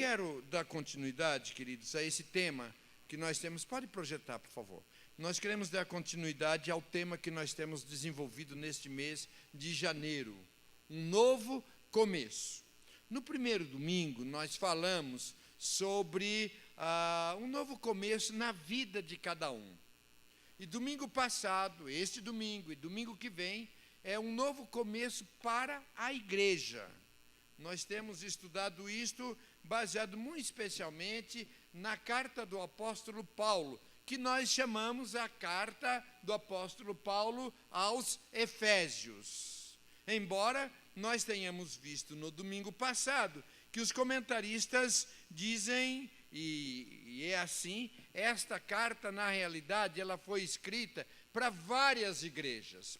quero dar continuidade, queridos, a esse tema que nós temos. Pode projetar, por favor. Nós queremos dar continuidade ao tema que nós temos desenvolvido neste mês de janeiro. Um novo começo. No primeiro domingo, nós falamos sobre um novo começo na vida de cada um. E domingo passado, este domingo e domingo que vem, é um novo começo para a igreja. Nós temos estudado isto baseado muito especialmente na carta do apóstolo Paulo, que nós chamamos a carta do apóstolo Paulo aos Efésios. Embora nós tenhamos visto no domingo passado que os comentaristas dizem, e é assim, esta carta, na realidade, ela foi escrita para várias igrejas.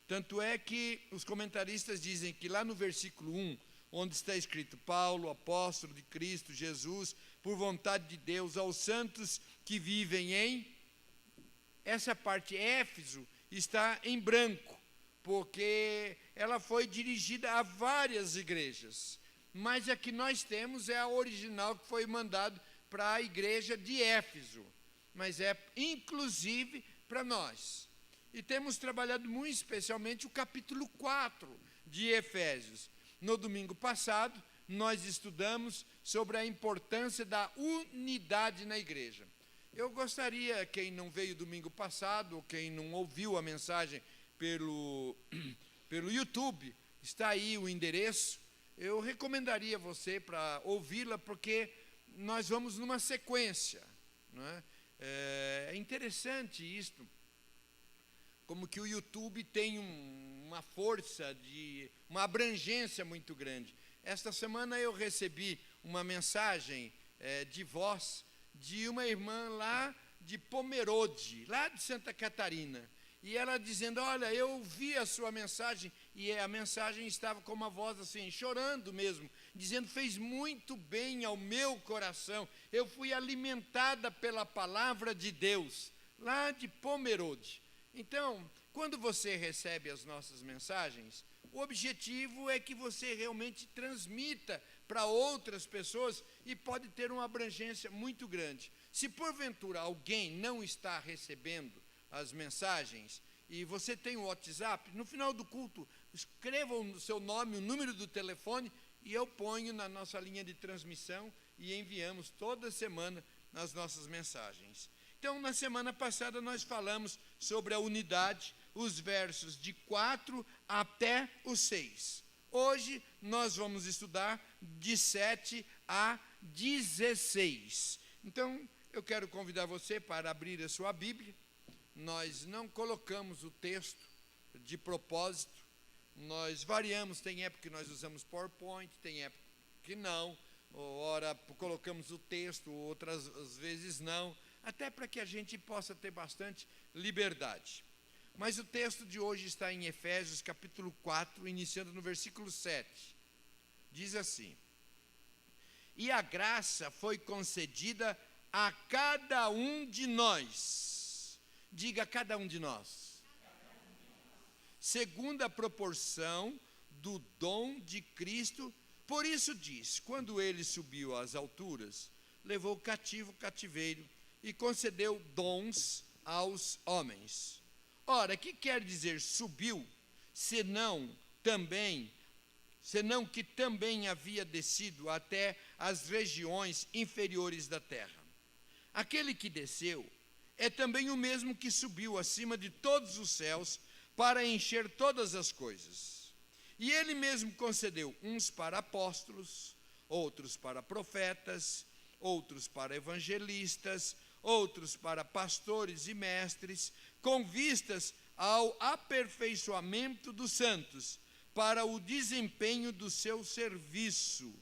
Tanto é que os comentaristas dizem que lá no versículo 1, onde está escrito Paulo, apóstolo de Cristo Jesus, por vontade de Deus, aos santos que vivem em... Essa parte Éfeso está em branco, porque ela foi dirigida a várias igrejas. Mas a que nós temos é a original que foi mandada para a igreja de Éfeso. Mas é inclusive para nós. E temos trabalhado muito especialmente o capítulo 4 de Efésios. No domingo passado, nós estudamos sobre a importância da unidade na igreja. Eu gostaria, quem não veio domingo passado, ou quem não ouviu a mensagem pelo YouTube, está aí o endereço, eu recomendaria você para ouvi-la, porque nós vamos numa sequência. Não é? É interessante isto, como que o YouTube tem uma força, uma abrangência muito grande. Esta semana eu recebi uma mensagem de voz de uma irmã lá de Pomerode, lá de Santa Catarina. E ela dizendo, olha, eu ouvi a sua mensagem, e a mensagem estava com uma voz assim, chorando mesmo, dizendo, fez muito bem ao meu coração, eu fui alimentada pela palavra de Deus, lá de Pomerode. Então, quando você recebe as nossas mensagens, o objetivo é que você realmente transmita para outras pessoas e pode ter uma abrangência muito grande. Se porventura alguém não está recebendo as mensagens e você tem o WhatsApp, no final do culto, escreva o seu nome, o número do telefone e eu ponho na nossa linha de transmissão e enviamos toda semana as nossas mensagens. Então, na semana passada, nós falamos sobre a unidade, os versos de 4 até o 6. Hoje, nós vamos estudar de 7 a 16. Então, eu quero convidar você para abrir a sua Bíblia. Nós não colocamos o texto de propósito, nós variamos, tem época que nós usamos PowerPoint, tem época que não, ora colocamos o texto, outras vezes não, até para que a gente possa ter bastante liberdade. Mas o texto de hoje está em Efésios capítulo 4, iniciando no versículo 7. Diz assim: e a graça foi concedida a cada um de nós. Diga, cada um de nós. Segundo a proporção do dom de Cristo. Por isso diz, quando ele subiu às alturas, levou cativo o cativeiro e concedeu dons aos homens. Ora, que quer dizer subiu, senão que também havia descido até as regiões inferiores da terra. Aquele que desceu é também o mesmo que subiu acima de todos os céus para encher todas as coisas. E ele mesmo concedeu uns para apóstolos, outros para profetas, outros para evangelistas, outros para pastores e mestres, com vistas ao aperfeiçoamento dos santos, para o desempenho do seu serviço,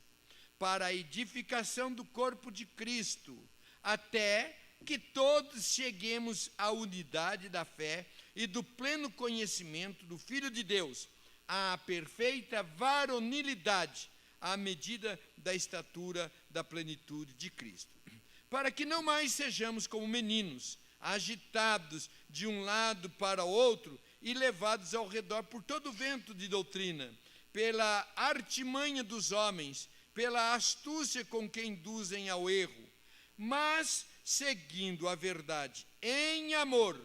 para a edificação do corpo de Cristo, até que todos cheguemos à unidade da fé e do pleno conhecimento do Filho de Deus, à perfeita varonilidade, à medida da estatura da plenitude de Cristo. Para que não mais sejamos como meninos, agitados de um lado para o outro e levados ao redor por todo vento de doutrina, pela artimanha dos homens, pela astúcia com que induzem ao erro, mas, seguindo a verdade em amor,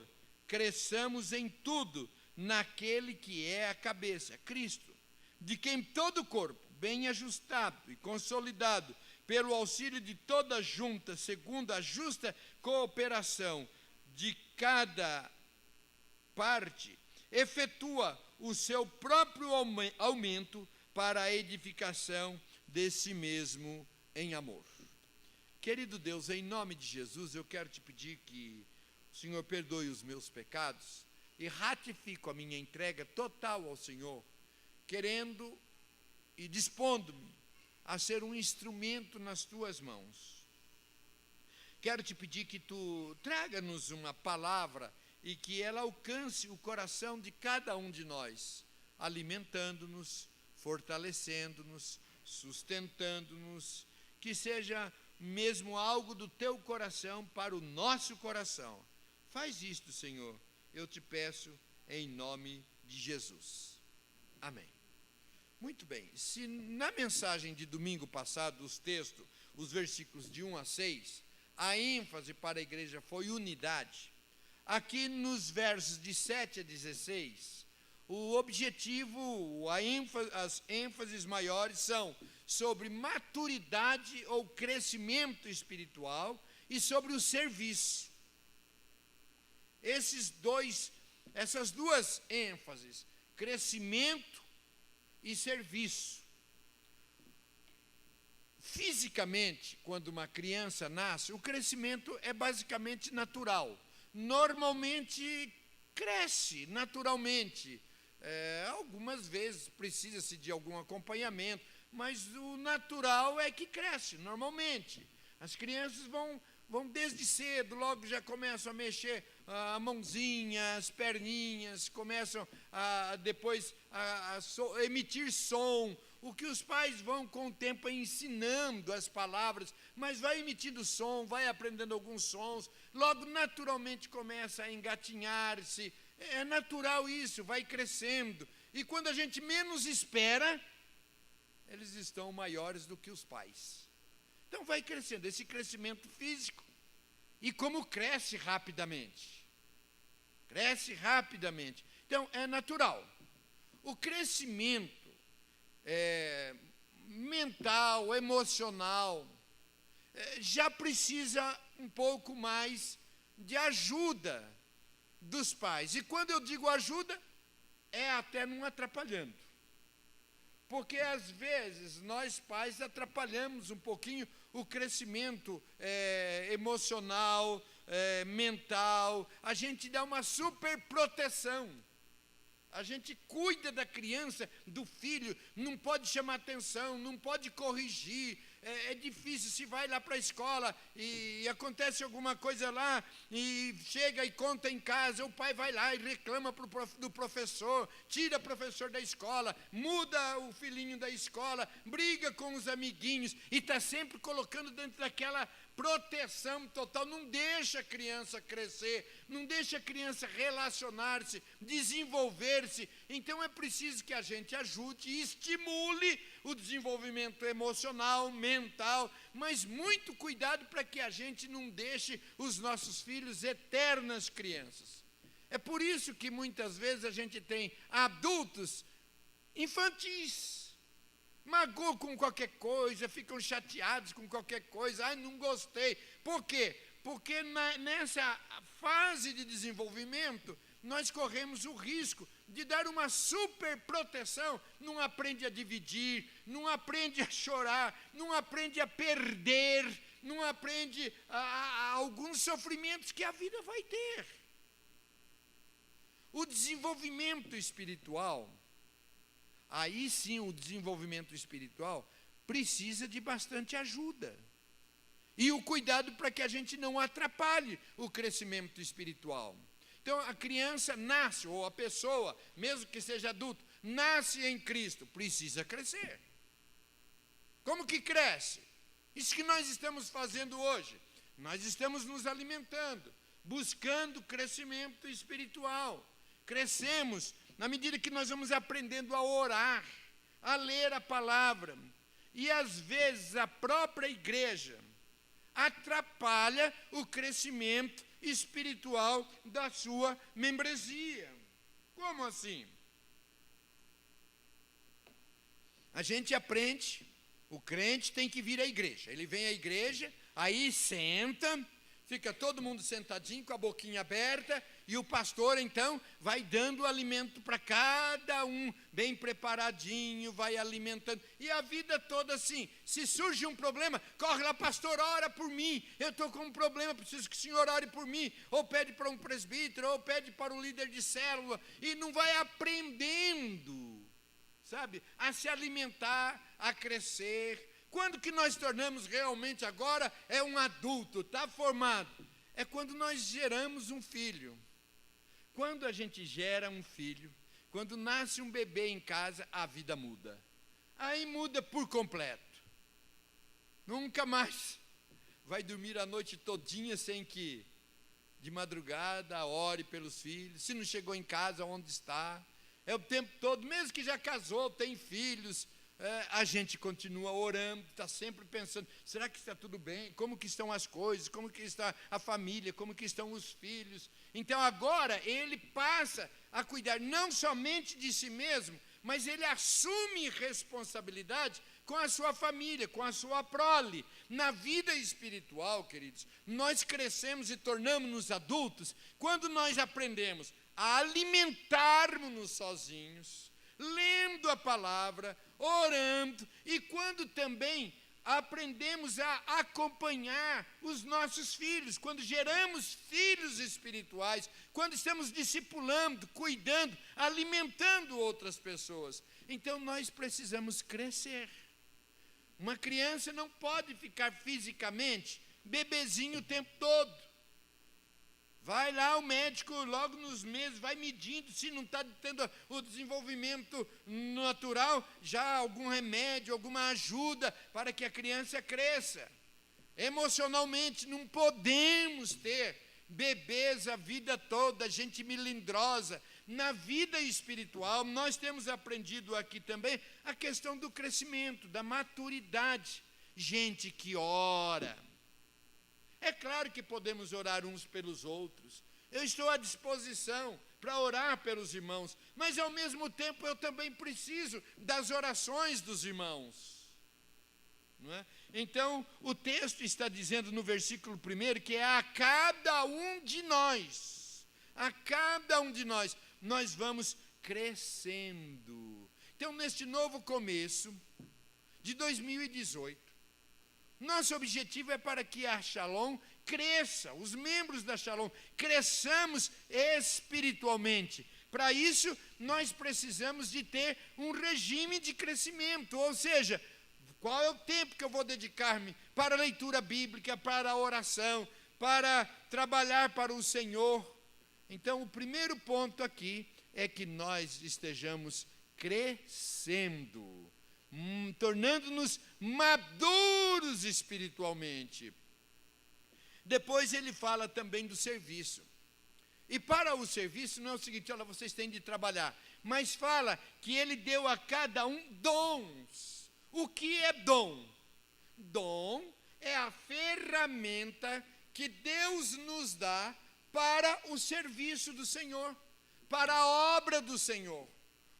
cresçamos em tudo naquele que é a cabeça, Cristo, de quem todo o corpo, bem ajustado e consolidado, pelo auxílio de toda junta, segundo a justa cooperação de cada parte, efetua o seu próprio aumento para a edificação de si mesmo em amor. Querido Deus, em nome de Jesus, eu quero te pedir que o Senhor perdoe os meus pecados e ratifico a minha entrega total ao Senhor, querendo e dispondo-me a ser um instrumento nas tuas mãos. Quero te pedir que tu traga-nos uma palavra e que ela alcance o coração de cada um de nós, alimentando-nos, fortalecendo-nos, sustentando-nos, que seja mesmo algo do teu coração para o nosso coração. Faz isto, Senhor, eu te peço em nome de Jesus. Amém. Muito bem, se na mensagem de domingo passado, os textos, os versículos de 1 a 6, a ênfase para a igreja foi unidade, aqui nos versos de 7 a 16, o objetivo, as ênfases maiores são sobre maturidade ou crescimento espiritual e sobre o serviço. Essas duas ênfases, crescimento e serviço. Fisicamente, quando uma criança nasce, o crescimento é basicamente natural. Normalmente cresce naturalmente. Algumas vezes precisa-se de algum acompanhamento, mas o natural é que cresce normalmente. As crianças vão desde cedo, logo já começam a mexer a mãozinha, as perninhas, começam depois a emitir som. O que os pais vão com o tempo ensinando as palavras, mas vai emitindo som, vai aprendendo alguns sons, logo naturalmente começa a engatinhar-se. É natural isso, vai crescendo. E quando a gente menos espera, eles estão maiores do que os pais. Então vai crescendo, esse crescimento físico. E como cresce rapidamente. Cresce rapidamente. Então é natural. O crescimento mental, emocional, já precisa um pouco mais de ajuda dos pais. E quando eu digo ajuda, é até não atrapalhando. Porque às vezes nós pais atrapalhamos um pouquinho o crescimento emocional, mental. A gente dá uma super proteção. A gente cuida da criança, do filho, não pode chamar atenção, não pode corrigir. É difícil, se vai lá para a escola e acontece alguma coisa lá, e chega e conta em casa, o pai vai lá e reclama do professor, tira o professor da escola, muda o filhinho da escola, briga com os amiguinhos, e está sempre colocando dentro daquela proteção total, não deixa a criança crescer, não deixa a criança relacionar-se, desenvolver-se. Então é preciso que a gente ajude e estimule o desenvolvimento emocional, mental, mas muito cuidado para que a gente não deixe os nossos filhos eternas crianças. É por isso que muitas vezes a gente tem adultos infantis, magoam com qualquer coisa, ficam chateados com qualquer coisa, ai, não gostei. Por quê? Porque nessa fase de desenvolvimento, nós corremos o risco de dar uma super proteção, não aprende a dividir, não aprende a chorar, não aprende a perder, não aprende a alguns sofrimentos que a vida vai ter. O desenvolvimento espiritual, aí sim o desenvolvimento espiritual precisa de bastante ajuda. E o cuidado para que a gente não atrapalhe o crescimento espiritual. Então a criança nasce, ou a pessoa, mesmo que seja adulto, nasce em Cristo, precisa crescer. Como que cresce? Isso que nós estamos fazendo hoje. Nós estamos nos alimentando, buscando crescimento espiritual. Crescemos na medida que nós vamos aprendendo a orar, a ler a palavra. e às vezes a própria igreja atrapalha o crescimento espiritual da sua membresia. Como assim? A gente aprende, o crente tem que vir à igreja. Ele vem à igreja, aí senta, fica todo mundo sentadinho com a boquinha aberta, e o pastor então vai dando alimento para cada um, bem preparadinho, vai alimentando, e a vida toda assim. Se surge um problema, corre lá, pastor, ora por mim, eu estou com um problema, preciso que o senhor ore por mim, ou pede para um presbítero, ou pede para o líder de célula, e não vai aprendendo, sabe, a se alimentar, a crescer. Quando que nós tornamos realmente agora é um adulto, está formado? É quando nós geramos um filho. Quando a gente gera um filho, quando nasce um bebê em casa, a vida muda. Aí muda por completo. Nunca mais vai dormir a noite todinha sem que de madrugada ore pelos filhos. Se não chegou em casa, onde está? É o tempo todo, mesmo que já casou, tem filhos, a gente continua orando, está sempre pensando, será que está tudo bem? Como que estão as coisas? Como que está a família? Como que estão os filhos? Então agora ele passa a cuidar não somente de si mesmo, mas ele assume responsabilidade com a sua família, com a sua prole. Na vida espiritual, queridos, nós crescemos e tornamos-nos adultos quando nós aprendemos a alimentarmos-nos sozinhos, lendo a palavra, orando, e quando também aprendemos a acompanhar os nossos filhos, quando geramos filhos espirituais, quando estamos discipulando, cuidando, alimentando outras pessoas. Então nós precisamos crescer. Uma criança não pode ficar fisicamente bebezinho o tempo todo. Vai lá o médico, logo nos meses, vai medindo, se não está tendo o desenvolvimento natural, já algum remédio, alguma ajuda para que a criança cresça. Emocionalmente, não podemos ter bebês a vida toda, gente melindrosa. Na vida espiritual, nós temos aprendido aqui também a questão do crescimento, da maturidade. Gente que ora. É claro que podemos orar uns pelos outros. Eu estou à disposição para orar pelos irmãos, mas ao mesmo tempo eu também preciso das orações dos irmãos. Não é? Então, o texto está dizendo no versículo 1 que é a cada um de nós, nós vamos crescendo. Então, neste novo começo de 2018, nosso objetivo é para que a Shalom cresça, os membros da Shalom, cresçamos espiritualmente. Para isso, nós precisamos de ter um regime de crescimento, ou seja, qual é o tempo que eu vou dedicar-me para a leitura bíblica, para a oração, para trabalhar para o Senhor. Então, o primeiro ponto aqui é que nós estejamos crescendo, tornando-nos maduros espiritualmente. Depois ele fala também do serviço. E para o serviço não é o seguinte, olha, vocês têm de trabalhar, mas fala que ele deu a cada um dons. O que é dom? Dom é a ferramenta que Deus nos dá para o serviço do Senhor, para a obra do Senhor.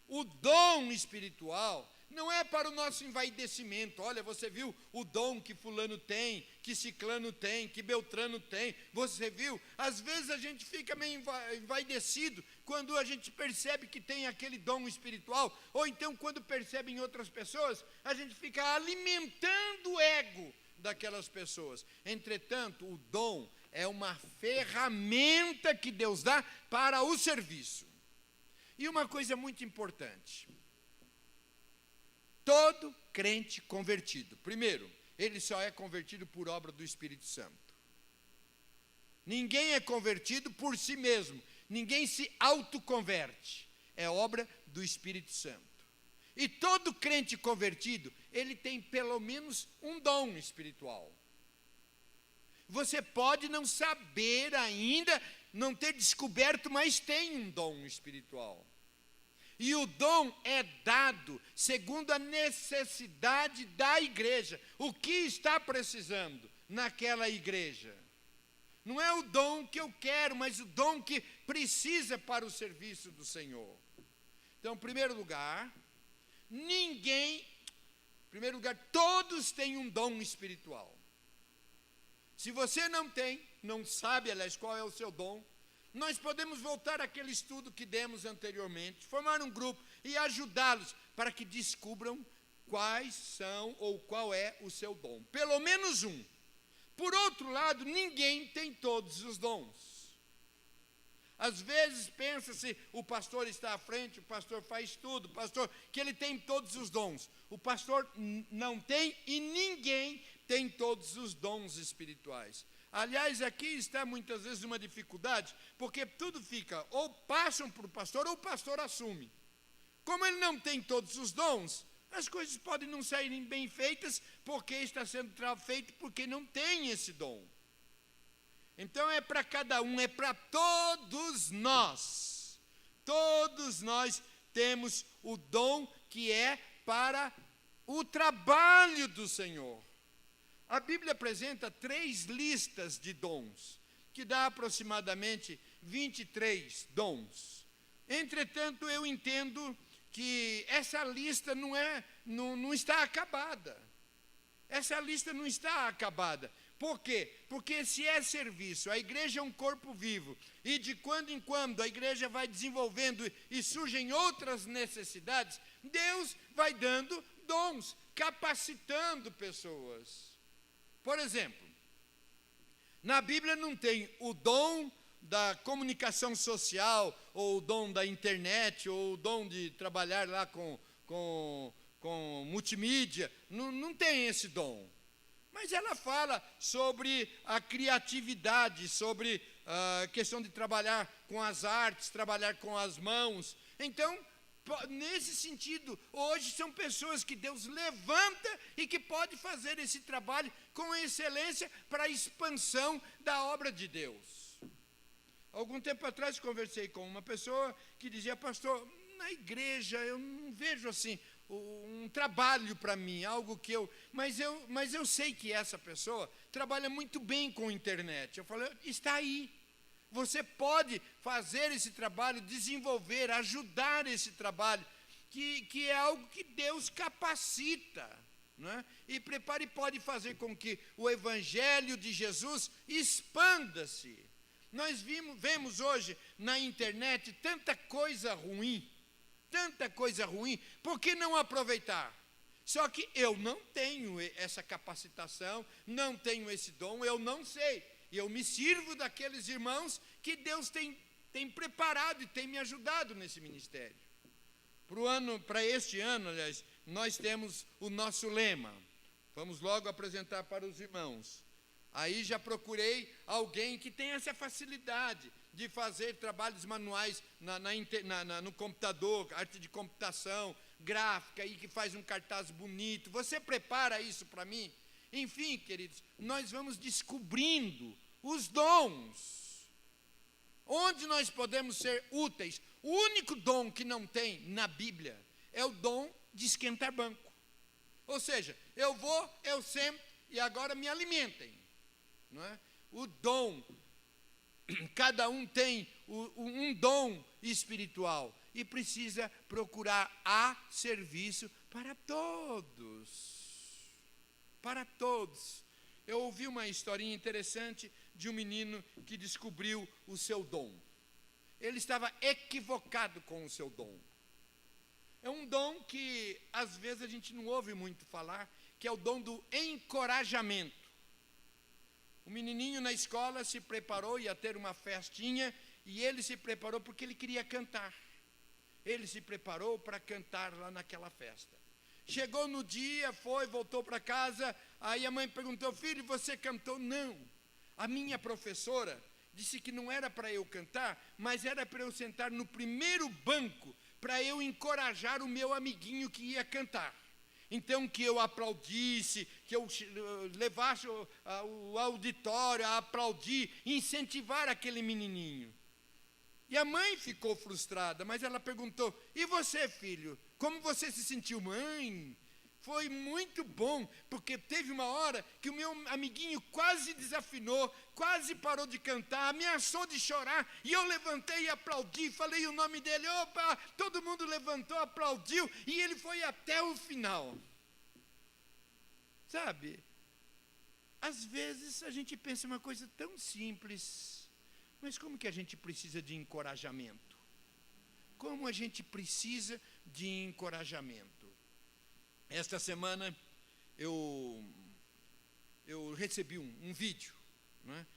O dom espiritual não é para o nosso envaidecimento. Olha, você viu o dom que fulano tem, que ciclano tem, que beltrano tem. Você viu? Às vezes a gente fica meio envaidecido quando a gente percebe que tem aquele dom espiritual, ou então quando percebe em outras pessoas, a gente fica alimentando o ego daquelas pessoas. Entretanto, o dom é uma ferramenta que Deus dá para o serviço. E uma coisa muito importante: todo crente convertido, primeiro, ele só é convertido por obra do Espírito Santo. Ninguém é convertido por si mesmo, ninguém se autoconverte, é obra do Espírito Santo. E todo crente convertido, ele tem pelo menos um dom espiritual. Você pode não saber ainda, não ter descoberto, mas tem um dom espiritual. E o dom é dado segundo a necessidade da igreja. O que está precisando naquela igreja? Não é o dom que eu quero, mas o dom que precisa para o serviço do Senhor. Então, em primeiro lugar, todos têm um dom espiritual. Se você não tem, não sabe, aliás, qual é o seu dom, nós podemos voltar àquele estudo que demos anteriormente, formar um grupo e ajudá-los para que descubram quais são ou qual é o seu dom. Pelo menos um. Por outro lado, ninguém tem todos os dons. Às vezes pensa-se, o pastor está à frente, o pastor faz tudo, o pastor, que ele tem todos os dons. O pastor não tem e ninguém tem todos os dons espirituais. Aliás, aqui está muitas vezes uma dificuldade, porque tudo fica, ou passam para o pastor, ou o pastor assume. Como ele não tem todos os dons, as coisas podem não saírem bem feitas, porque está sendo feito porque não tem esse dom. Então é para cada um, é para todos nós. Todos nós temos o dom que é para o trabalho do Senhor. A Bíblia apresenta 3 listas de dons, que dá aproximadamente 23 dons. Entretanto, eu entendo que essa lista não está acabada. Essa lista não está acabada. Por quê? Porque se é serviço, a igreja é um corpo vivo, e de quando em quando a igreja vai desenvolvendo e surgem outras necessidades, Deus vai dando dons, capacitando pessoas. Por exemplo, na Bíblia não tem o dom da comunicação social, ou o dom da internet, ou o dom de trabalhar lá com multimídia, não tem esse dom. Mas ela fala sobre a criatividade, sobre a questão de trabalhar com as artes, trabalhar com as mãos. Então, nesse sentido, hoje são pessoas que Deus levanta e que pode fazer esse trabalho com excelência para a expansão da obra de Deus. Algum tempo atrás conversei com uma pessoa que dizia: pastor, na igreja eu não vejo assim um trabalho para mim, algo que mas eu sei que essa pessoa trabalha muito bem com a internet. Eu falei: está aí. Você pode fazer esse trabalho, desenvolver, ajudar esse trabalho, que é algo que Deus capacita, não é? E prepara e pode fazer com que o Evangelho de Jesus expanda-se. Nós vemos hoje na internet tanta coisa ruim, por que não aproveitar? Só que eu não tenho essa capacitação, não tenho esse dom, eu não sei. E eu me sirvo daqueles irmãos que Deus tem preparado e tem me ajudado nesse ministério. Para este ano, aliás, nós temos o nosso lema. Vamos logo apresentar para os irmãos. Aí já procurei alguém que tenha essa facilidade de fazer trabalhos manuais no computador, arte de computação, gráfica, e que faz um cartaz bonito. Você prepara isso para mim? Enfim, queridos, nós vamos descobrindo os dons, onde nós podemos ser úteis. O único dom que não tem na Bíblia é o dom de esquentar banco. Ou seja, eu sento e agora me alimentem. Não é? O dom, cada um tem um dom espiritual e precisa procurar serviço para todos. Para todos. Eu ouvi uma historinha interessante de um menino que descobriu o seu dom. Ele estava equivocado com o seu dom. É um dom que às vezes a gente não ouve muito falar, que é o dom do encorajamento. O menininho na escola se preparou, ia ter uma festinha, e ele se preparou porque ele queria cantar. Ele se preparou para cantar lá naquela festa. Chegou no dia, voltou para casa, aí a mãe perguntou: filho, você cantou? Não. A minha professora disse que não era para eu cantar, mas era para eu sentar no primeiro banco, para eu encorajar o meu amiguinho que ia cantar. Então, que eu aplaudisse, que eu levasse o auditório a aplaudir, incentivar aquele menininho. E a mãe ficou frustrada, mas ela perguntou: e você, filho, como você se sentiu? Mãe, foi muito bom, porque teve uma hora que o meu amiguinho quase desafinou, quase parou de cantar, ameaçou de chorar, e eu levantei e aplaudi, falei o nome dele, opa, todo mundo levantou, aplaudiu, e ele foi até o final. Sabe, às vezes a gente pensa uma coisa tão simples, mas como que a gente precisa de encorajamento? Como a gente precisa de encorajamento? Esta semana eu recebi um vídeo, né?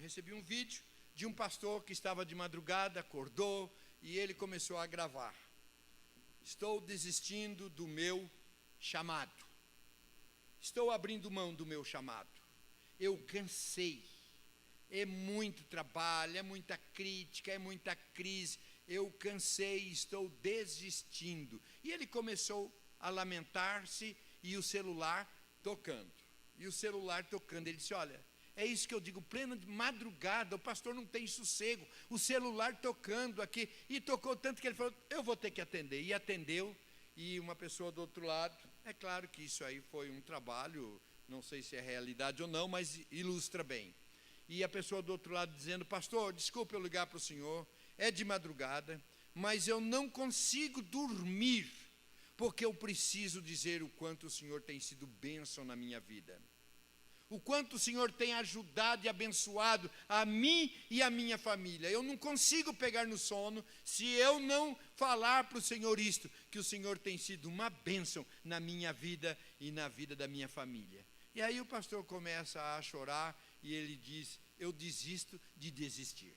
Recebi um vídeo de um pastor que estava de madrugada, acordou e ele começou a gravar. Estou desistindo do meu chamado. Estou abrindo mão do meu chamado. Eu cansei. É muito trabalho, é muita crítica, é muita crise. Eu cansei, estou desistindo. E ele começou a lamentar-se e o celular tocando. E o celular tocando. Ele disse: olha, é isso que eu digo, plena de madrugada, o pastor não tem sossego, o celular tocando aqui. E tocou tanto que ele falou: eu vou ter que atender. E atendeu, e uma pessoa do outro lado. É claro que isso aí foi um trabalho, não sei se é realidade ou não, mas ilustra bem. E a pessoa do outro lado dizendo: pastor, desculpe eu ligar para o senhor, é de madrugada, mas eu não consigo dormir, porque eu preciso dizer o quanto o Senhor tem sido bênção na minha vida. O quanto o Senhor tem ajudado e abençoado a mim e a minha família. Eu não consigo pegar no sono se eu não falar para o Senhor isto, que o Senhor tem sido uma bênção na minha vida e na vida da minha família. E aí o pastor começa a chorar e ele diz: eu desisto de desistir.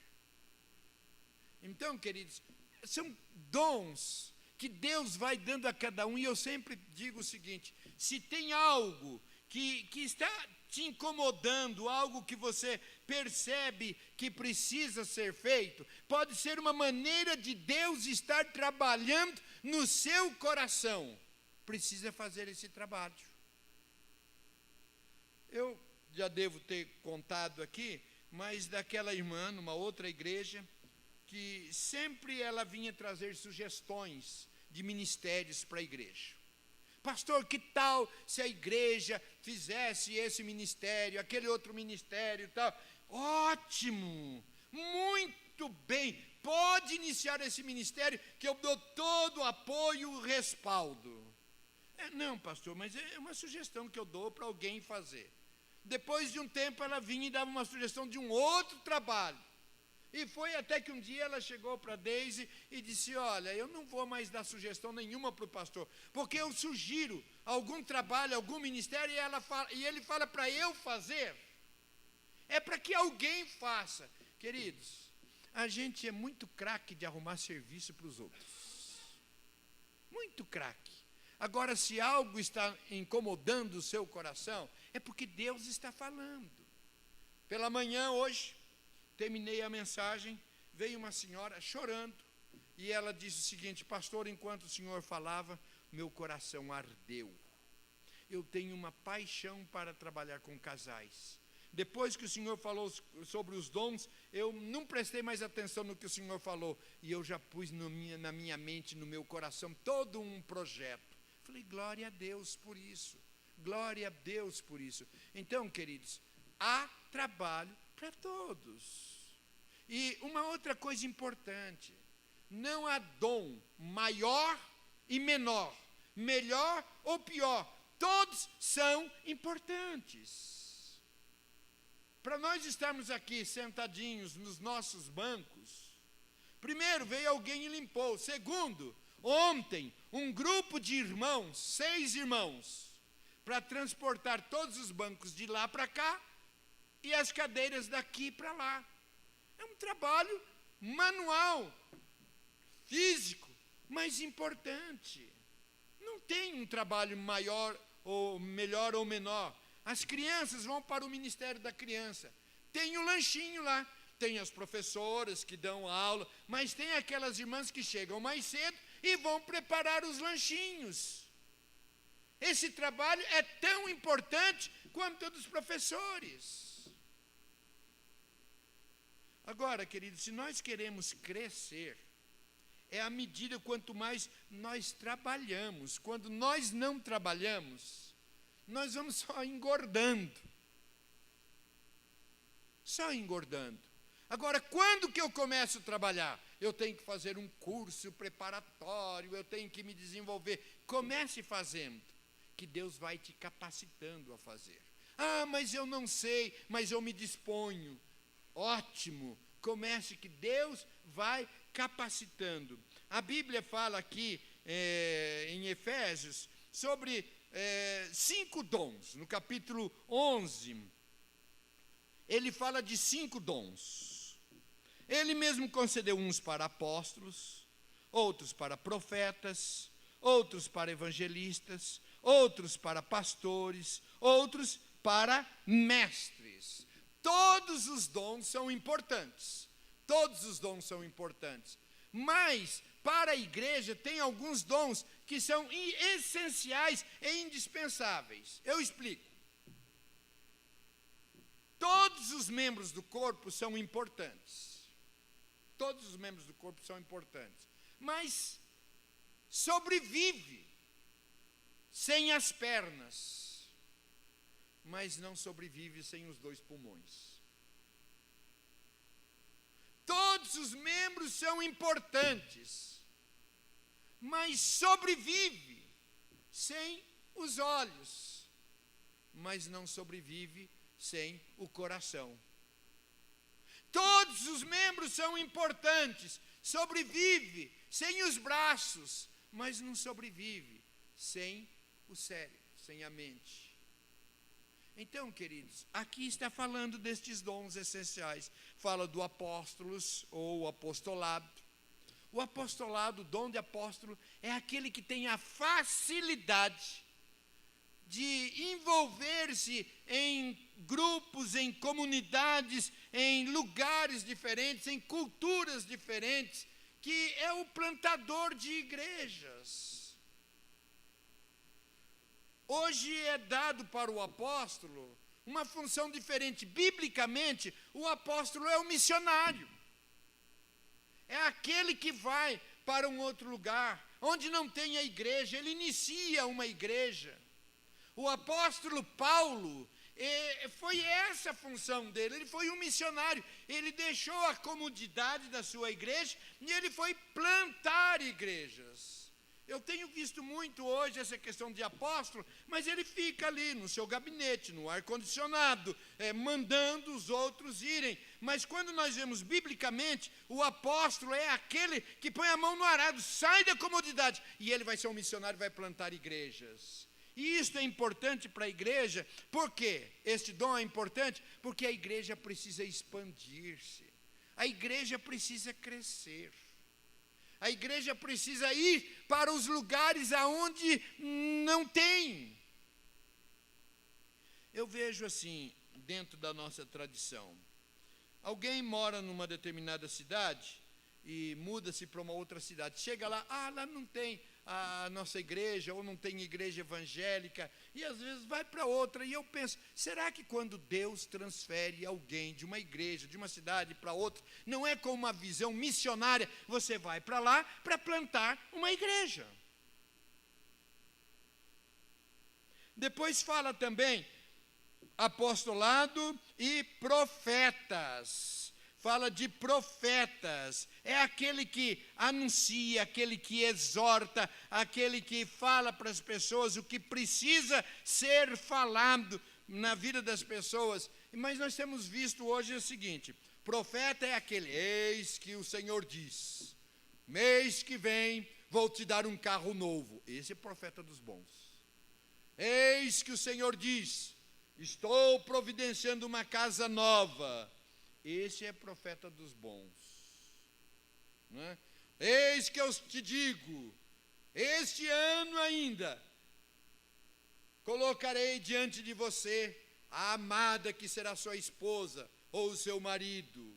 Então, queridos, são dons que Deus vai dando a cada um, e eu sempre digo o seguinte: se tem algo que está te incomodando, algo que você percebe que precisa ser feito, pode ser uma maneira de Deus estar trabalhando no seu coração. Precisa fazer esse trabalho. Eu já devo ter contado aqui, mas daquela irmã, numa outra igreja, que sempre ela vinha trazer sugestões de ministérios para a igreja. Pastor, que tal se a igreja fizesse esse ministério, aquele outro ministério e tal? Ótimo, muito bem, pode iniciar esse ministério que eu dou todo o apoio e o respaldo. Não, pastor, mas é uma sugestão que eu dou para alguém fazer. Depois de um tempo ela vinha e dava uma sugestão de um outro trabalho. E foi até que um dia ela chegou para Deise e disse: olha, eu não vou mais dar sugestão nenhuma para o pastor, porque eu sugiro algum trabalho, algum ministério, e ele fala para eu fazer. É para que alguém faça. Queridos, a gente é muito craque de arrumar serviço para os outros. Muito craque. Agora, se algo está incomodando o seu coração, é porque Deus está falando. Pela manhã, hoje, terminei a mensagem, veio uma senhora chorando, e ela disse o seguinte: pastor, enquanto o senhor falava, meu coração ardeu. Eu tenho uma paixão para trabalhar com casais. Depois que o senhor falou sobre os dons, eu não prestei mais atenção no que o senhor falou, e eu já pus na minha mente, no meu coração, todo um projeto. Falei: glória a Deus por isso, glória a Deus por isso. Então, queridos, há trabalho para todos. E uma outra coisa importante: não há dom maior e menor, melhor ou pior, todos são importantes. Para nós estarmos aqui sentadinhos nos nossos bancos, primeiro veio alguém e limpou. Segundo, ontem um grupo de irmãos, 6 irmãos, para transportar todos os bancos de lá para cá e as cadeiras daqui para lá. É um trabalho manual, físico, mas importante. Não tem um trabalho maior ou melhor ou menor. As crianças vão para o Ministério da Criança. Tem um lanchinho lá, tem as professoras que dão aula, mas tem aquelas irmãs que chegam mais cedo e vão preparar os lanchinhos. Esse trabalho é tão importante quanto o dos professores. Agora, queridos, se nós queremos crescer, é à medida quanto mais nós trabalhamos. Quando nós não trabalhamos, nós vamos só engordando. Só engordando. Agora, quando que eu começo a trabalhar? Eu tenho que fazer um curso preparatório, eu tenho que me desenvolver. Comece fazendo, que Deus vai te capacitando a fazer. Ah, mas eu não sei, mas eu me disponho. Ótimo, comece que Deus vai capacitando. A Bíblia fala aqui em Efésios sobre 5 dons. No capítulo 11, ele fala de 5 dons. Ele mesmo concedeu uns para apóstolos, outros para profetas, outros para evangelistas, outros para pastores, outros para mestres. Todos os dons são importantes. Todos os dons são importantes. Mas, para a igreja, tem alguns dons que são essenciais e indispensáveis. Eu explico. Todos os membros do corpo são importantes. Todos os membros do corpo são importantes. Mas sobrevive sem as pernas, mas não sobrevive sem os 2 pulmões. Todos os membros são importantes, mas sobrevive sem os olhos, mas não sobrevive sem o coração. Todos os membros são importantes, sobrevive sem os braços, mas não sobrevive sem o cérebro, sem a mente. Então, queridos, aqui está falando destes dons essenciais. Fala do apóstolos ou apostolado. O apostolado, o dom de apóstolo, é aquele que tem a facilidade de envolver-se em grupos, em comunidades, em lugares diferentes, em culturas diferentes, que é o plantador de igrejas. Hoje é dado para o apóstolo uma função diferente. Biblicamente, o apóstolo é o missionário. É aquele que vai para um outro lugar, onde não tem a igreja, ele inicia uma igreja. O apóstolo Paulo, foi essa a função dele, ele foi um missionário. Ele deixou a comodidade da sua igreja e ele foi plantar igrejas. Eu tenho visto muito hoje essa questão de apóstolo, mas ele fica ali no seu gabinete, no ar-condicionado, mandando os outros irem. Mas quando nós vemos biblicamente, o apóstolo é aquele que põe a mão no arado, sai da comodidade, e ele vai ser um missionário e vai plantar igrejas. E isso é importante para a igreja. Por quê? Este dom é importante porque a igreja precisa expandir-se. A igreja precisa crescer. A igreja precisa ir para os lugares aonde não tem. Eu vejo assim, dentro da nossa tradição, alguém mora numa determinada cidade e muda-se para uma outra cidade. Chega lá, lá não tem a nossa igreja, ou não tem igreja evangélica, e às vezes vai para outra, e eu penso, será que quando Deus transfere alguém de uma igreja, de uma cidade para outra, não é com uma visão missionária, você vai para lá para plantar uma igreja? Depois fala também apostolado e profetas. Fala de profetas, é aquele que anuncia, aquele que exorta, aquele que fala para as pessoas o que precisa ser falado na vida das pessoas. Mas nós temos visto hoje o seguinte: profeta é aquele, eis que o Senhor diz, mês que vem vou te dar um carro novo. Esse é profeta dos bons. Eis que o Senhor diz, estou providenciando uma casa nova. Esse é profeta dos bons, não é? Eis que eu te digo, este ano ainda, colocarei diante de você a amada que será sua esposa ou seu marido.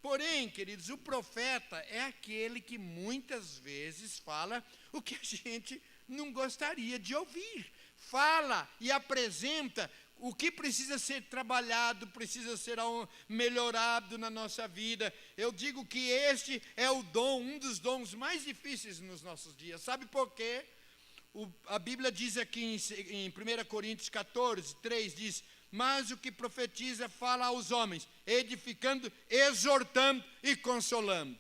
Porém, queridos, o profeta é aquele que muitas vezes fala o que a gente não gostaria de ouvir. Fala e apresenta o que precisa ser trabalhado, precisa ser melhorado na nossa vida. Eu digo que este é o dom, um dos dons mais difíceis nos nossos dias. Sabe por quê? A Bíblia diz aqui em 1 Coríntios 14, 3, diz: mas o que profetiza fala aos homens, edificando, exortando e consolando.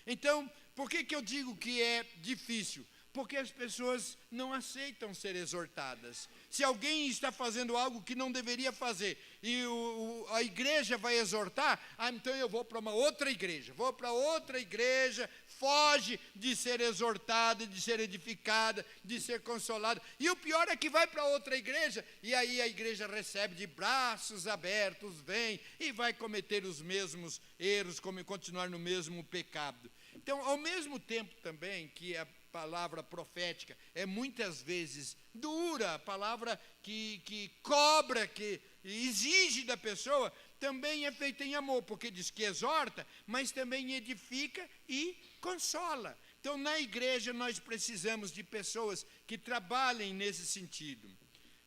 Então, por que eu digo que é difícil? Porque as pessoas não aceitam ser exortadas. Se alguém está fazendo algo que não deveria fazer e a igreja vai exortar, então eu vou para uma outra igreja, foge de ser exortada, de ser edificada, de ser consolada. E o pior é que vai para outra igreja, e aí a igreja recebe de braços abertos, vem e vai cometer os mesmos erros, continuar no mesmo pecado. Então, ao mesmo tempo também que a palavra profética é muitas vezes dura, a palavra que cobra, que exige da pessoa, também é feita em amor, porque diz que exorta, mas também edifica e consola. Então, na igreja, nós precisamos de pessoas que trabalhem nesse sentido.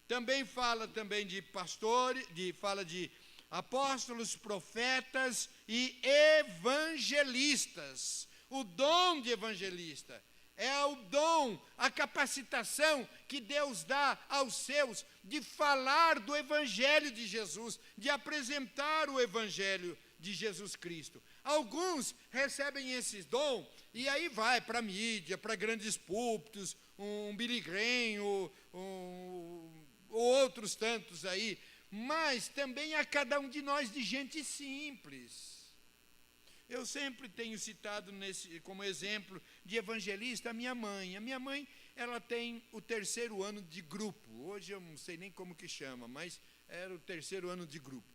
Também fala de pastores, fala de apóstolos, profetas e evangelistas. O dom de evangelista é o dom, a capacitação que Deus dá aos seus de falar do Evangelho de Jesus, de apresentar o Evangelho de Jesus Cristo. Alguns recebem esse dom e aí vai para a mídia, para grandes púlpitos, um Billy Graham, outros tantos aí, mas também a cada um de nós de gente simples. Eu sempre tenho citado como exemplo de evangelista a minha mãe. A minha mãe, ela tem o 3º ano de grupo. Hoje eu não sei nem como que chama, mas era o 3º ano de grupo.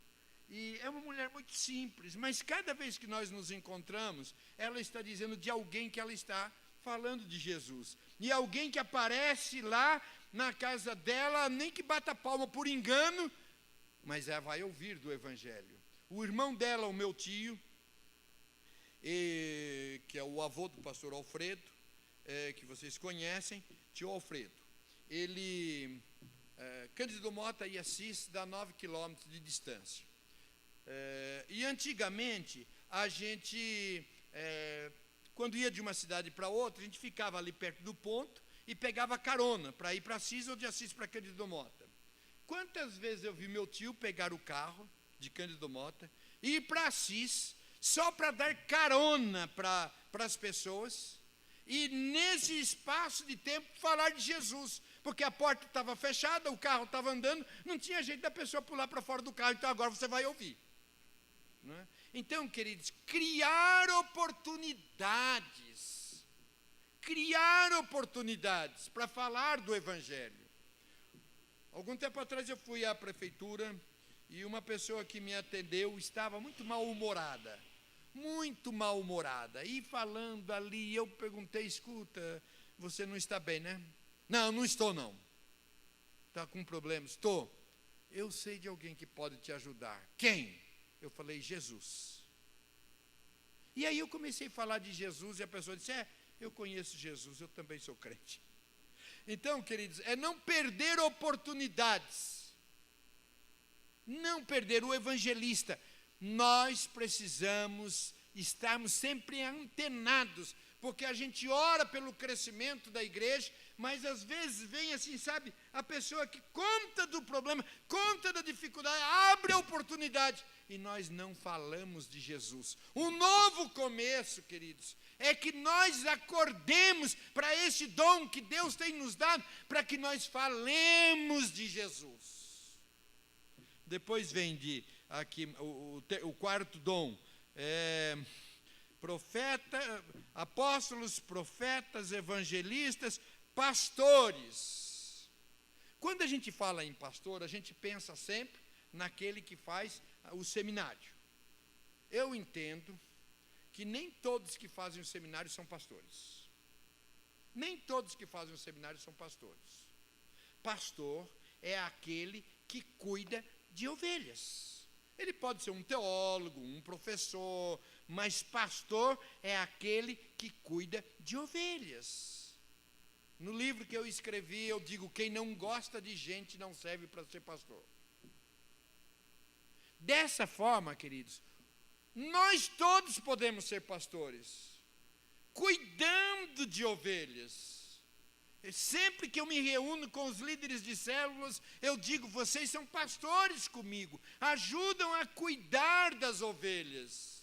E é uma mulher muito simples, mas cada vez que nós nos encontramos, ela está dizendo de alguém que ela está falando de Jesus. E alguém que aparece lá na casa dela, nem que bata palma por engano, mas ela vai ouvir do Evangelho. O irmão dela, o meu tio, que é o avô do pastor Alfredo, que vocês conhecem, tio Alfredo. Ele, Cândido Mota e Assis, dá 9 quilômetros de distância. E antigamente, a gente, quando ia de uma cidade para outra, a gente ficava ali perto do ponto e pegava carona para ir para Assis ou de Assis para Cândido Mota. Quantas vezes eu vi meu tio pegar o carro de Cândido Mota e ir para Assis, só para dar carona para as pessoas, e nesse espaço de tempo falar de Jesus, porque a porta estava fechada, o carro estava andando, não tinha jeito da pessoa pular para fora do carro, então agora você vai ouvir. Não é? Então, queridos, criar oportunidades para falar do Evangelho. Algum tempo atrás eu fui à prefeitura e uma pessoa que me atendeu estava muito mal-humorada, e falando ali, eu perguntei: escuta, você não está bem, né? Não estou não. Está com problemas? Estou. Eu sei de alguém que pode te ajudar. Quem? Eu falei: Jesus. E aí eu comecei a falar de Jesus e a pessoa disse: eu conheço Jesus, eu também sou crente. Então, queridos, é não perder oportunidades, não perder o evangelista. Nós precisamos estarmos sempre antenados, porque a gente ora pelo crescimento da igreja, mas às vezes vem assim, sabe, a pessoa que conta do problema, conta da dificuldade, abre a oportunidade, e nós não falamos de Jesus. Um novo começo, queridos, é que nós acordemos para esse dom que Deus tem nos dado, para que nós falemos de Jesus. Depois vem aqui o 4º dom, apóstolos, profetas, evangelistas, pastores. Quando a gente fala em pastor, a gente pensa sempre naquele que faz o seminário. Eu entendo que nem todos que fazem o seminário são pastores. Nem todos que fazem o seminário são pastores. Pastor é aquele que cuida de ovelhas. Ele pode ser um teólogo, um professor, mas pastor é aquele que cuida de ovelhas. No livro que eu escrevi, eu digo: quem não gosta de gente não serve para ser pastor. Dessa forma, queridos, nós todos podemos ser pastores, cuidando de ovelhas. Sempre que eu me reúno com os líderes de células, eu digo, vocês são pastores comigo, ajudam a cuidar das ovelhas.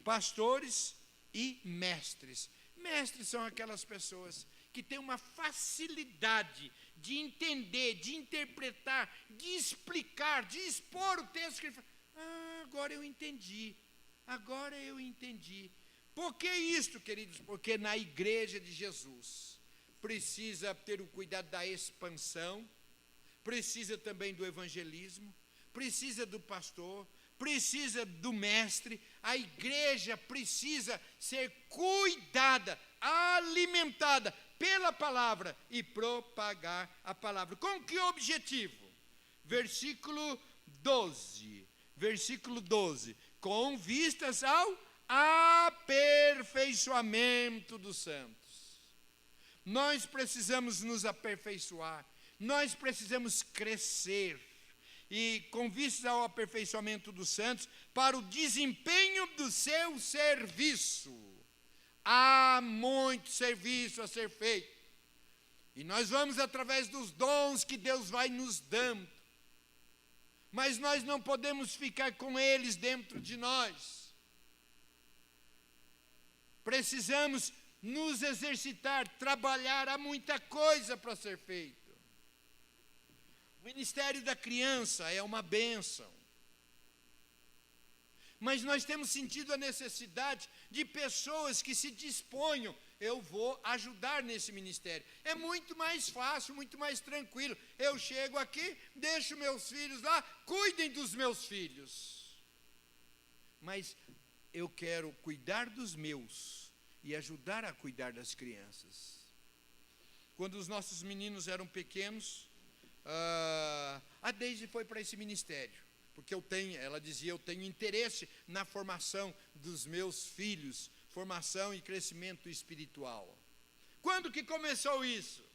Pastores e mestres. Mestres são aquelas pessoas que têm uma facilidade de entender, de interpretar, de explicar, de expor o texto que ele fala. Agora eu entendi. Por que isto, queridos? Porque na igreja de Jesus precisa ter o cuidado da expansão, precisa também do evangelismo, precisa do pastor, precisa do mestre. A igreja precisa ser cuidada, alimentada pela palavra e propagar a palavra. Com que objetivo? Versículo 12. Com vistas ao aperfeiçoamento dos santos. Nós precisamos nos aperfeiçoar, nós precisamos crescer, e com vistas ao aperfeiçoamento dos santos, para o desempenho do seu serviço. Há muito serviço a ser feito, e nós vamos através dos dons que Deus vai nos dando, mas nós não podemos ficar com eles dentro de nós. Precisamos nos exercitar, trabalhar, há muita coisa para ser feito. O ministério da criança é uma bênção, mas nós temos sentido a necessidade de pessoas que se disponham, eu vou ajudar nesse ministério. É muito mais fácil, muito mais tranquilo. Eu chego aqui, deixo meus filhos lá, cuidem dos meus filhos. Mas eu quero cuidar dos meus e ajudar a cuidar das crianças. Quando os nossos meninos eram pequenos, a Deise foi para esse ministério, porque ela dizia, eu tenho interesse na formação dos meus filhos, formação e crescimento espiritual. Quando que começou isso?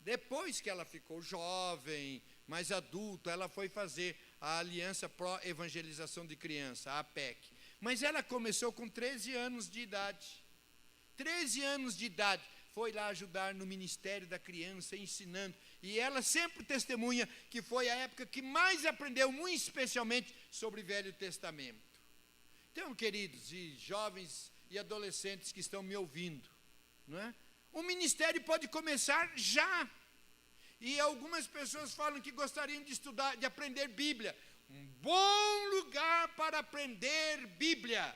Depois que ela ficou jovem, mais adulta, ela foi fazer a Aliança Pró-Evangelização de Criança, a APEC. Mas ela começou com 13 anos de idade. 13 anos de idade. Foi lá ajudar no ministério da criança, ensinando. E ela sempre testemunha que foi a época que mais aprendeu, muito especialmente, sobre o Velho Testamento. Então, queridos e jovens e adolescentes que estão me ouvindo, não é? O ministério pode começar já. E algumas pessoas falam que gostariam de estudar, de aprender Bíblia. Um bom lugar para aprender Bíblia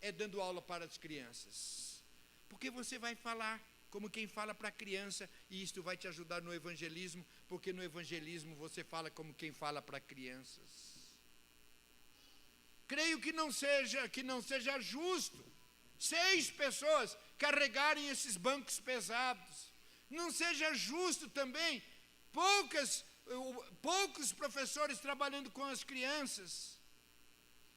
é dando aula para as crianças. Porque você vai falar como quem fala para a criança, e isto vai te ajudar no evangelismo, porque no evangelismo você fala como quem fala para crianças. Creio que não seja justo 6 pessoas carregarem esses bancos pesados. Não seja justo também poucos professores trabalhando com as crianças.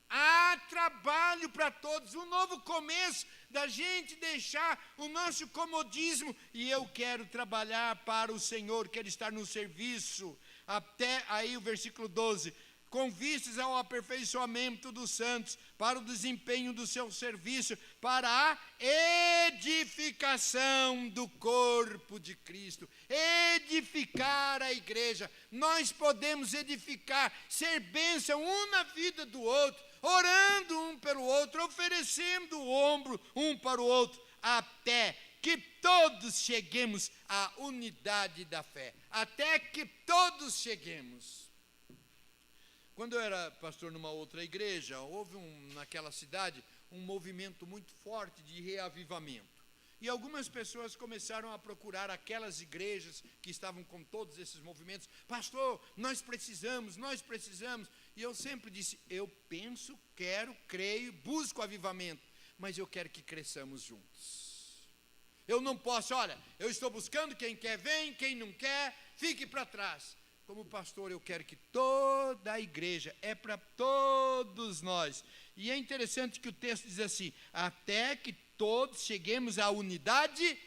Há trabalho para todos, um novo começo da gente deixar o nosso comodismo, e eu quero trabalhar para o Senhor, quero estar no serviço, até aí o versículo 12, com vistas ao aperfeiçoamento dos santos, para o desempenho do seu serviço, para a edificação do corpo de Cristo. Edificar a igreja. Nós podemos edificar, ser bênção um na vida do outro, orando um pelo outro, oferecendo o ombro um para o outro, até que todos cheguemos à unidade da fé. Até que todos cheguemos. Quando eu era pastor numa outra igreja, houve naquela cidade um movimento muito forte de reavivamento. E algumas pessoas começaram a procurar aquelas igrejas que estavam com todos esses movimentos. Pastor, nós precisamos. E eu sempre disse, eu penso, quero, creio, busco avivamento, mas eu quero que cresçamos juntos. Eu não posso, olha, eu estou buscando, quem quer vem, quem não quer, fique para trás. Como pastor, eu quero que toda a igreja, é para todos nós. E é interessante que o texto diz assim, até que todos cheguemos à unidade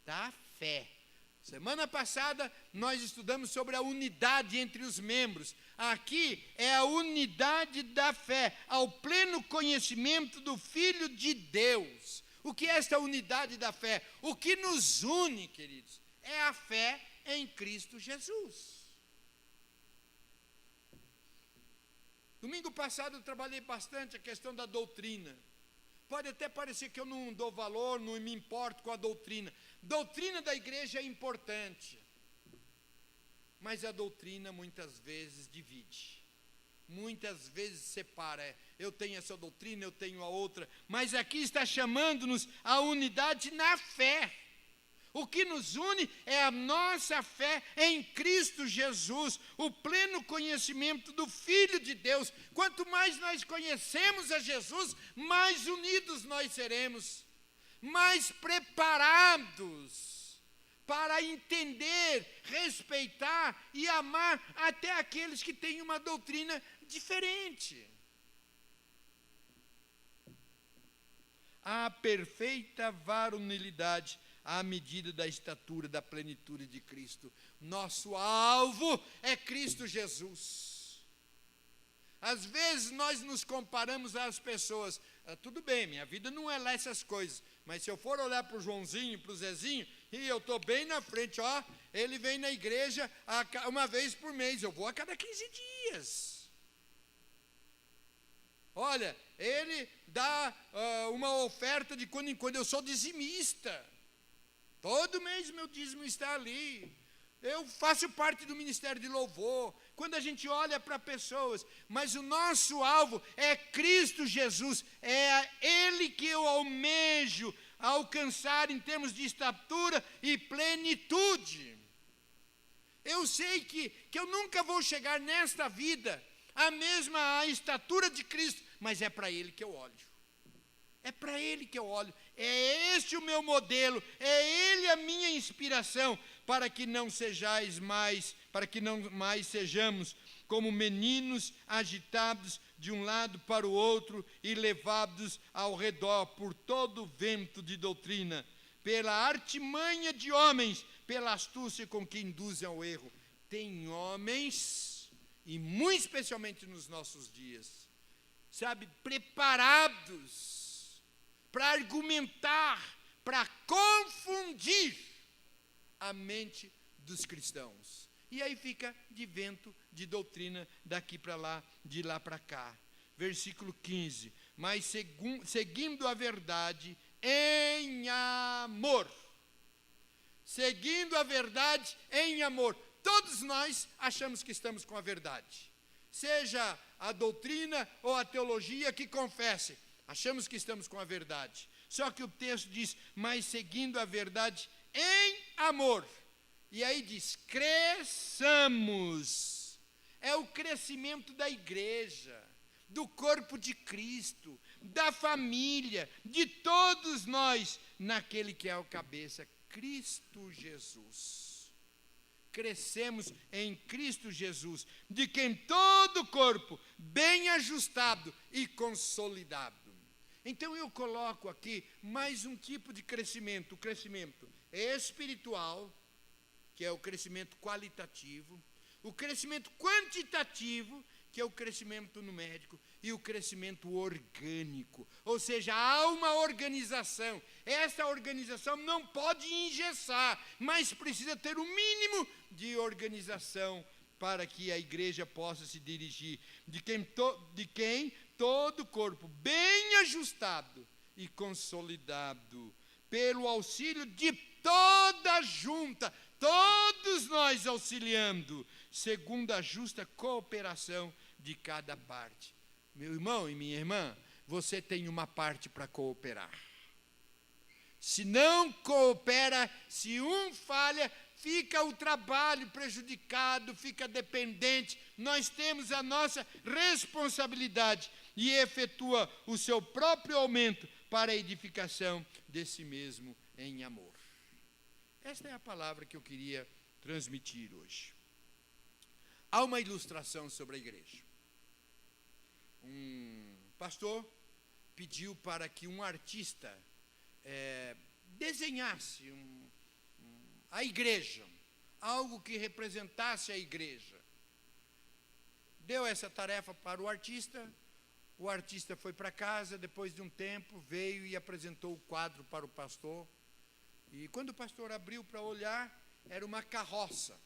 da fé. Semana passada, nós estudamos sobre a unidade entre os membros. Aqui é a unidade da fé, ao pleno conhecimento do Filho de Deus. O que é esta unidade da fé? O que nos une, queridos, é a fé em Cristo Jesus. Domingo passado eu trabalhei bastante a questão da doutrina. Pode até parecer que eu não dou valor, não me importo com a doutrina. Doutrina da igreja é importante, mas a doutrina muitas vezes divide, muitas vezes separa. Eu tenho essa doutrina, eu tenho a outra, mas aqui está chamando-nos a unidade na fé. O que nos une é a nossa fé em Cristo Jesus, o pleno conhecimento do Filho de Deus. Quanto mais nós conhecemos a Jesus, mais unidos nós seremos, mais preparados para entender, respeitar e amar até aqueles que têm uma doutrina diferente. A perfeita varonilidade à medida da estatura da plenitude de Cristo. Nosso alvo é Cristo Jesus. Às vezes nós nos comparamos às pessoas. Tudo bem, minha vida não é lá essas coisas, mas se eu for olhar para o Joãozinho, para o Zezinho, e eu estou bem na frente, ó, ele vem na igreja uma vez por mês, eu vou a cada 15 dias. Olha, ele dá uma oferta de quando em quando, eu sou dizimista. Todo mês meu dízimo está ali. Eu faço parte do ministério de louvor. Quando a gente olha para pessoas, mas o nosso alvo é Cristo Jesus. É Ele que eu almejo alcançar em termos de estatura e plenitude. Eu sei que eu nunca vou chegar nesta vida a mesma estatura de Cristo, mas é para Ele que eu olho. É para Ele que eu olho, é este o meu modelo, é Ele a minha inspiração, para que não mais sejamos como meninos agitados de um lado para o outro e levados ao redor por todo o vento de doutrina, pela artimanha de homens, pela astúcia com que induzem ao erro. Tem homens, e muito especialmente nos nossos dias, sabe, preparados para argumentar, para confundir a mente dos cristãos. E aí fica de vento, de doutrina, daqui para lá, de lá para cá. Versículo 15. Mas seguindo a verdade em amor. Seguindo a verdade em amor. Todos nós achamos que estamos com a verdade. Seja a doutrina ou a teologia que confesse. Achamos que estamos com a verdade. Só que o texto diz, mas seguindo a verdade em amor. E aí diz, cresçamos. É o crescimento da igreja, do corpo de Cristo, da família, de todos nós, naquele que é o cabeça, Cristo Jesus. Crescemos em Cristo Jesus, de quem todo o corpo, bem ajustado e consolidado. Então eu coloco aqui mais um tipo de crescimento, o crescimento espiritual, que é o crescimento qualitativo, o crescimento quantitativo, que é o crescimento numérico, e o crescimento orgânico, ou seja, há uma organização. Essa organização não pode engessar, mas precisa ter o mínimo de organização para que a igreja possa se dirigir, de quem todo o corpo bem ajustado e consolidado, pelo auxílio de toda junta, todos nós auxiliando, segundo a justa cooperação de cada parte. Meu irmão e minha irmã, você tem uma parte para cooperar. Se não coopera, se um falha, fica o trabalho prejudicado, fica dependente. Nós temos a nossa responsabilidade e efetua o seu próprio aumento para a edificação desse mesmo em amor. Esta é a palavra que eu queria transmitir hoje. Há uma ilustração sobre a igreja. Um pastor pediu para que um artista desenhasse a igreja, algo que representasse a igreja. Deu essa tarefa para o artista foi para casa, depois de um tempo veio e apresentou o quadro para o pastor, e quando o pastor abriu para olhar, era uma carroça,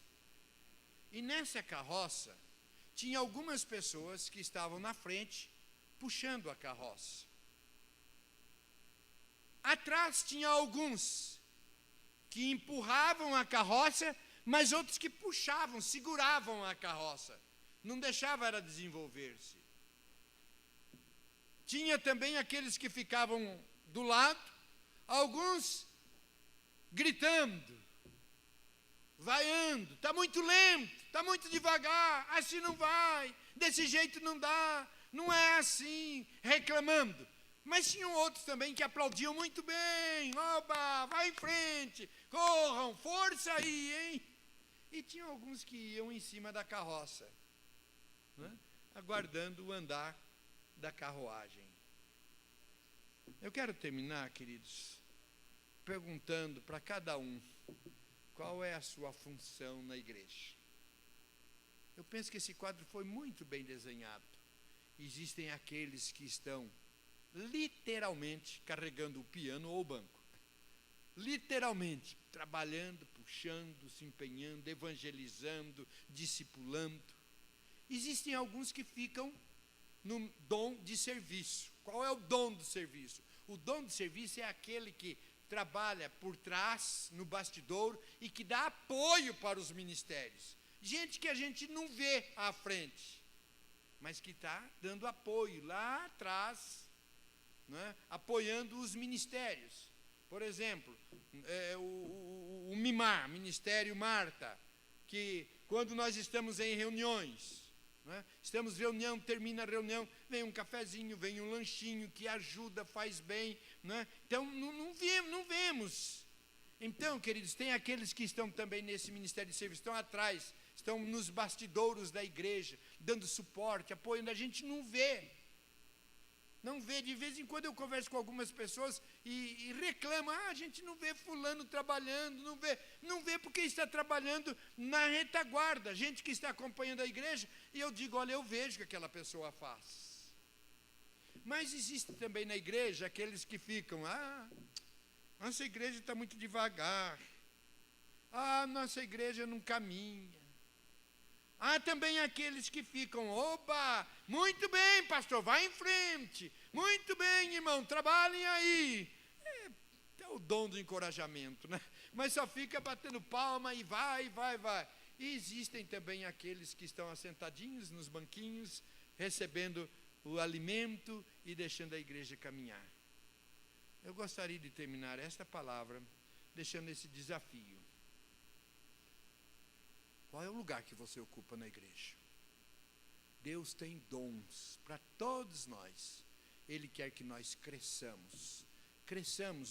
e nessa carroça, tinha algumas pessoas que estavam na frente, puxando a carroça. Atrás tinha alguns que empurravam a carroça, mas outros que puxavam, seguravam a carroça. Não deixava ela desenvolver-se. Tinha também aqueles que ficavam do lado, alguns gritando, vaiando, está muito lento, está muito devagar, assim não vai, desse jeito não dá, não é assim, reclamando. Mas tinham outros também que aplaudiam muito bem, oba, vai em frente, corram, força aí, hein? E tinha alguns que iam em cima da carroça, né? Aguardando o andar da carruagem. Eu quero terminar, queridos, perguntando para cada um, qual é a sua função na igreja? Eu penso que esse quadro foi muito bem desenhado. Existem aqueles que estão literalmente carregando o piano ou o banco. Literalmente, trabalhando, puxando, se empenhando, evangelizando, discipulando. Existem alguns que ficam no dom de serviço. Qual é o dom do serviço? O dom de serviço é aquele que trabalha por trás, no bastidor, e que dá apoio para os ministérios. Gente que a gente não vê à frente, mas que está dando apoio lá atrás, né, apoiando os ministérios. Por exemplo, o MIMAR, Ministério Marta, que quando nós estamos em reuniões, né, estamos reunião, termina a reunião, vem um cafezinho, vem um lanchinho que ajuda, faz bem, né? Então não vemos. Então, queridos, tem aqueles que estão também nesse ministério de serviço, estão atrás, estão nos bastidores da igreja, dando suporte, apoiando, a gente não vê. Não vê, de vez em quando eu converso com algumas pessoas e reclamo, a gente não vê fulano trabalhando, não vê porque está trabalhando na retaguarda, gente que está acompanhando a igreja, e eu digo, olha, eu vejo o que aquela pessoa faz. Mas existe também na igreja aqueles que ficam, nossa igreja está muito devagar, nossa igreja não caminha. Há também aqueles que ficam, opa, muito bem, pastor, vai em frente, muito bem, irmão, trabalhem aí. É o dom do encorajamento, né? Mas só fica batendo palma e vai. E existem também aqueles que estão assentadinhos nos banquinhos, recebendo o alimento e deixando a igreja caminhar. Eu gostaria de terminar esta palavra deixando esse desafio. Qual é o lugar que você ocupa na igreja? Deus tem dons para todos nós. Ele quer que nós cresçamos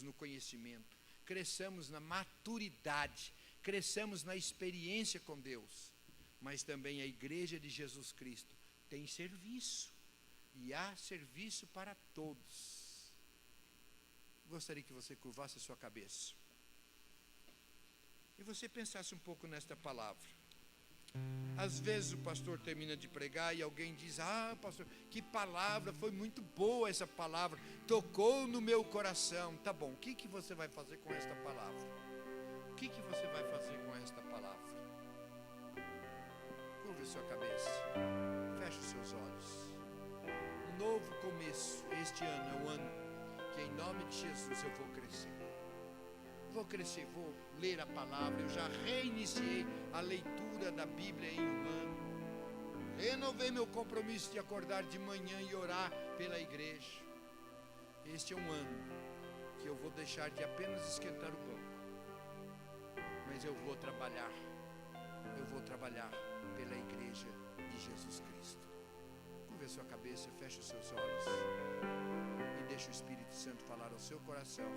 no conhecimento, cresçamos na maturidade, cresçamos na experiência com Deus. Mas também a igreja de Jesus Cristo tem serviço, e há serviço para todos. Gostaria que você curvasse a sua cabeça e você pensasse um pouco nesta palavra. Às vezes o pastor termina de pregar e alguém diz, pastor, que palavra, foi muito boa essa palavra, tocou no meu coração. Tá bom, o que você vai fazer com esta palavra? O que você vai fazer com esta palavra? Curve a sua cabeça, feche os seus olhos. Um novo começo, este ano é o ano que em nome de Jesus eu vou crescer. Vou ler a palavra, eu já reiniciei a leitura da Bíblia em um ano. Renovei meu compromisso de acordar de manhã e orar pela igreja. Este é um ano que eu vou deixar de apenas esquentar o banco, mas eu vou trabalhar pela igreja de Jesus Cristo. Curva a sua cabeça, feche os seus olhos e deixe o Espírito Santo falar ao seu coração.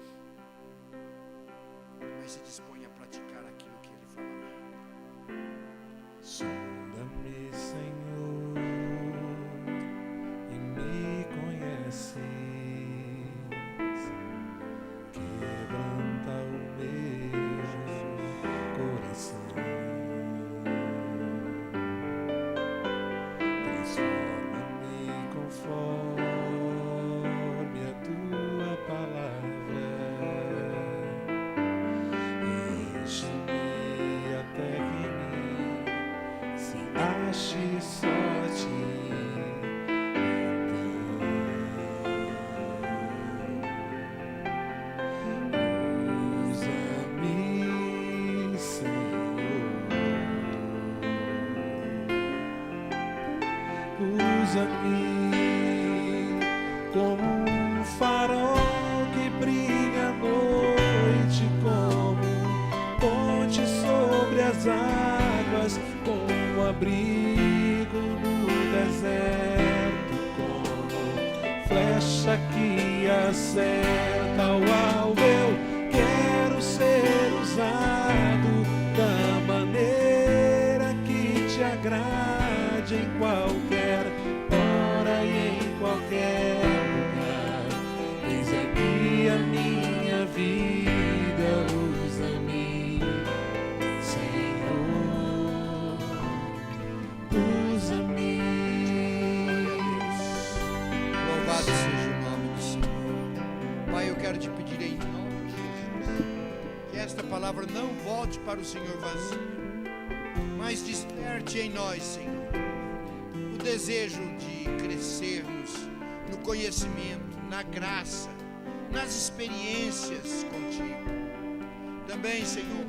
Mas se dispõe a praticar aquilo que Ele falar. Sonda-me, Senhor, e me conheces. Quebranta o meu Jesus usa-me como um farol que brilha à noite, como ponte sobre as águas, como abrigo no deserto, como flecha que acerta o alvo. Eu quero ser usado da maneira que te agrade, em qualquer hora e em qualquer lugar. Eis aqui a minha vida, usa-me, Senhor, usa-me. Louvado seja o nome do Senhor. Pai, eu quero te pedir em nome de Jesus que esta palavra não volte para o Senhor vazia, mas desperte em nós, Senhor, o desejo de crescermos no conhecimento, na graça, nas experiências contigo. Também, Senhor,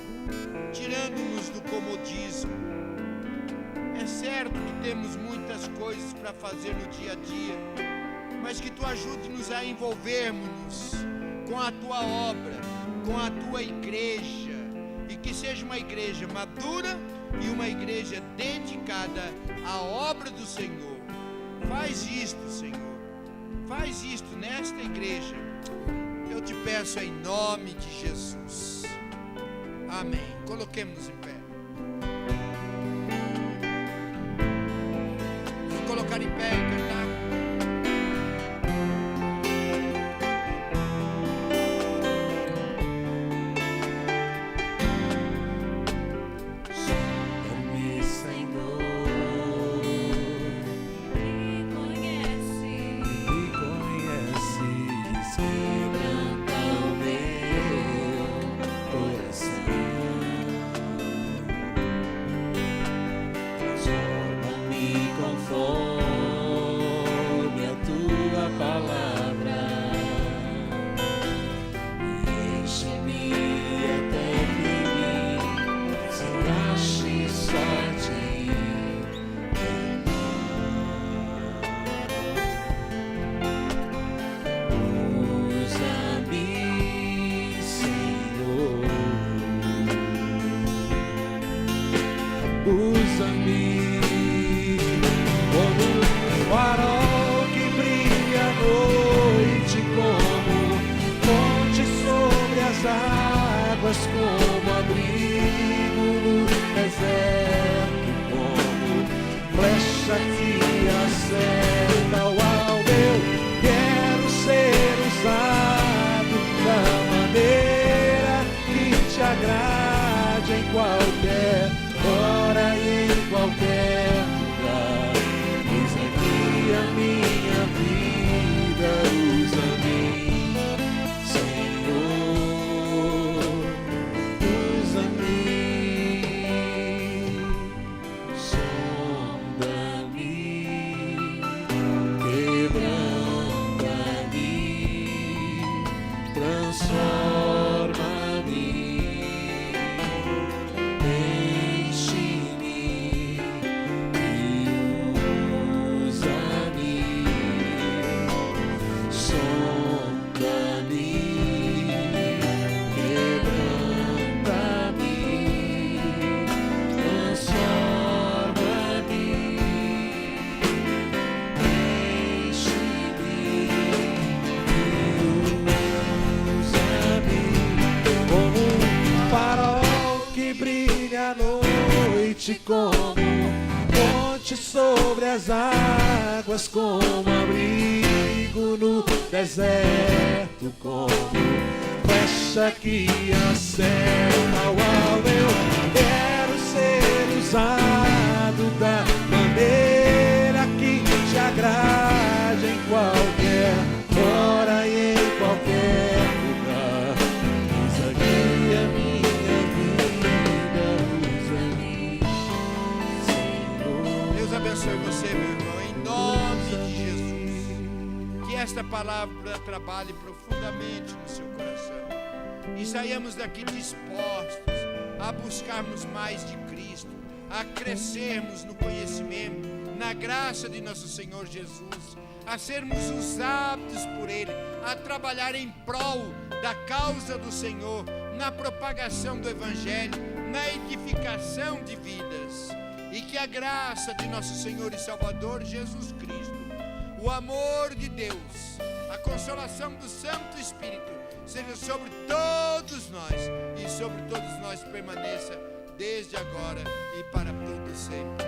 tirando-nos do comodismo. É certo que temos muitas coisas para fazer no dia a dia, mas que Tu ajude-nos a envolvermos-nos com a Tua obra, com a Tua igreja, e que seja uma igreja madura e uma igreja dedicada à obra do Senhor. Faz isto, Senhor, faz isto nesta igreja, eu te peço em nome de Jesus. Amém. Coloquemos em pé. Vamos colocar em pé e cantar. Usa-me como um farol que brilha à noite, como ponte sobre as águas, como abrigo no deserto, como flecha que acerta o alvo. Eu quero ser usado da maneira que te agrade, em qualquer hora e em qualquer lugar. Eis aqui a minha vida, usa-me, Senhor, usa-me, sonda-me, quebranta-me, transforma-me. Como ponte sobre as águas, como abrigo no deserto, como flecha que acerta o alvo. Eu quero ser usado da maneira que te agrade, em qualquer hora e em qualquer lugar. Eis aqui a minha vida, usa-me. Abençoe você, meu irmão, em nome de Jesus. Que esta palavra trabalhe profundamente no seu coração e saiamos daqui dispostos a buscarmos mais de Cristo, a crescermos no conhecimento, na graça de nosso Senhor Jesus, a sermos usados por Ele, a trabalhar em prol da causa do Senhor, na propagação do Evangelho, na edificação de vidas. E que a graça de nosso Senhor e Salvador Jesus Cristo, o amor de Deus, a consolação do Santo Espírito, seja sobre todos nós e sobre todos nós permaneça desde agora e para todo sempre.